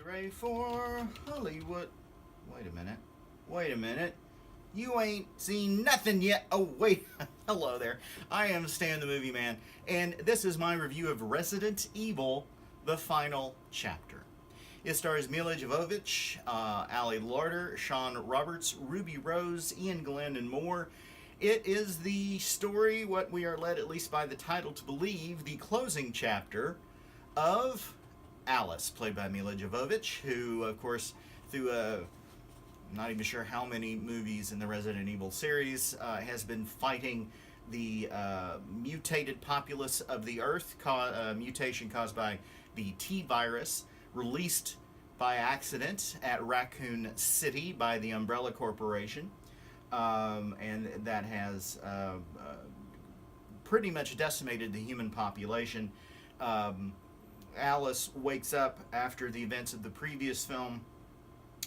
ready for Hollywood. Wait a minute. Wait a minute. You ain't seen nothing yet. Oh, wait. Hello there. I am Stan the Movie Man, and this is my review of Resident Evil, the final chapter. It stars Milla Jovovich, Ali Larter, Sean Roberts, Ruby Rose, Ian Glenn, and more. It is the story, what we are led, at least by the title, to believe, the closing chapter of Alice, played by Milla Jovovich, who, of course, through I'm not even sure how many movies in the Resident Evil series, has been fighting the mutated populace of the Earth, mutation caused by the T-virus, released by accident at Raccoon City by the Umbrella Corporation, and that has pretty much decimated the human population. Alice wakes up after the events of the previous film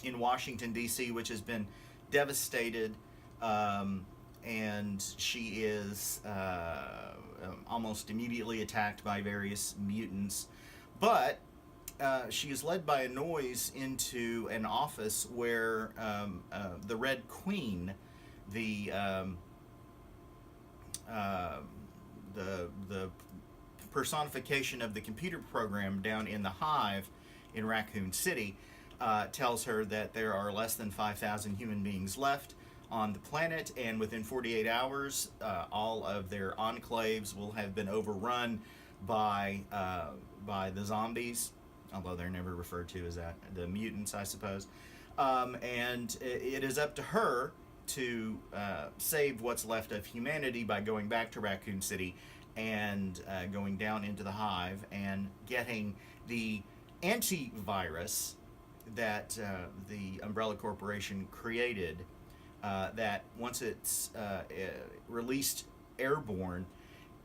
in Washington, D.C., which has been devastated, and she is almost immediately attacked by various mutants. But she is led by a noise into an office where the Red Queen, the personification of the computer program down in the Hive in Raccoon City, tells her that there are less than 5,000 human beings left on the planet, and within 48 hours, all of their enclaves will have been overrun by the zombies, although they're never referred to as that, the mutants, I suppose. And it is up to her to save what's left of humanity by going back to Raccoon City and going down into the Hive and getting the antivirus that the Umbrella Corporation created, that once it's released airborne,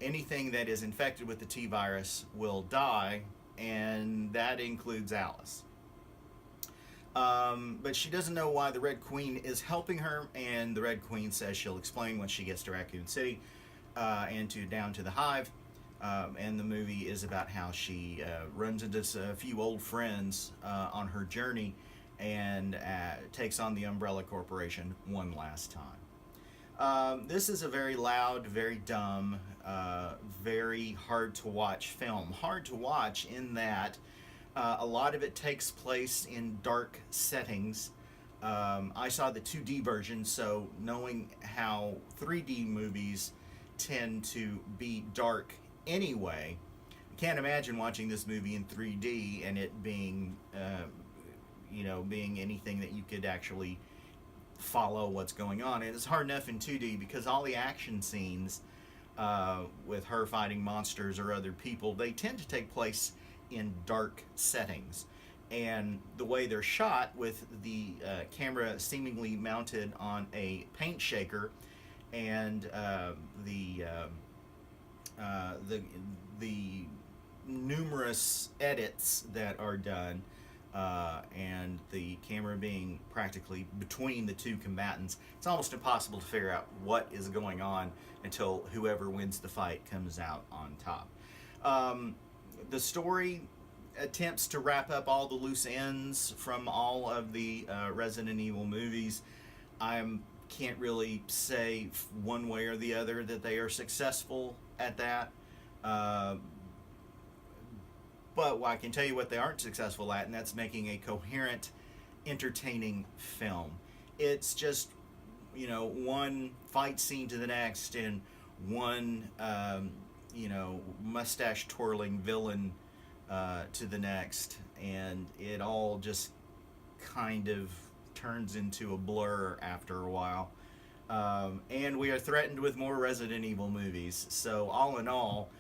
anything that is infected with the T-virus will die, and that includes Alice. But she doesn't know why the Red Queen is helping her, and the Red Queen says she'll explain when she gets to Raccoon City and down to the Hive. And the movie is about how she runs into a few old friends on her journey and takes on the Umbrella Corporation one last time. This is a very loud, very dumb, very hard to watch film. Hard to watch in that a lot of it takes place in dark settings. I saw the 2D version, so knowing how 3D movies tend to be dark anyway, I can't imagine watching this movie in 3D and it being, being anything that you could actually follow what's going on. And it's hard enough in 2D because all the action scenes with her fighting monsters or other people, they tend to take place in dark settings. And the way they're shot, with the camera seemingly mounted on a paint shaker, and the numerous edits that are done, and the camera being practically between the two combatants, it's almost impossible to figure out what is going on until whoever wins the fight comes out on top. The story attempts to wrap up all the loose ends from all of the Resident Evil movies. I can't really say one way or the other that they are successful at that. But I can tell you what they aren't successful at, and that's making a coherent, entertaining film. It's just, one fight scene to the next, and one, mustache twirling villain to the next, and it all just kind of turns into a blur after a while. And we are threatened with more Resident Evil movies. So all in all,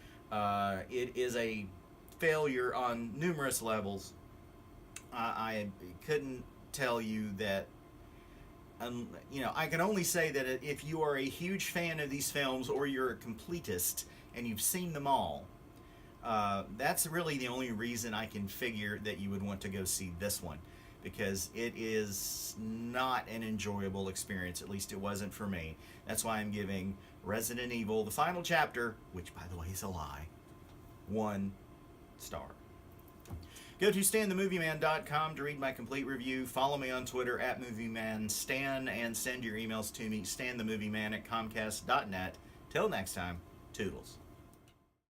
it is a failure on numerous levels. I couldn't tell you that. I can only say that if you are a huge fan of these films, or you're a completist and you've seen them all, that's really the only reason I can figure that you would want to go see this one, because it is not an enjoyable experience. At least it wasn't for me. That's why I'm giving Resident Evil, the final chapter, which by the way is a lie, 1 star. Go to stanthemovieman.com to read my complete review. Follow me on Twitter at MovieManStan and send your emails to me, stanthemovieman@comcast.net. Till next time, toodles.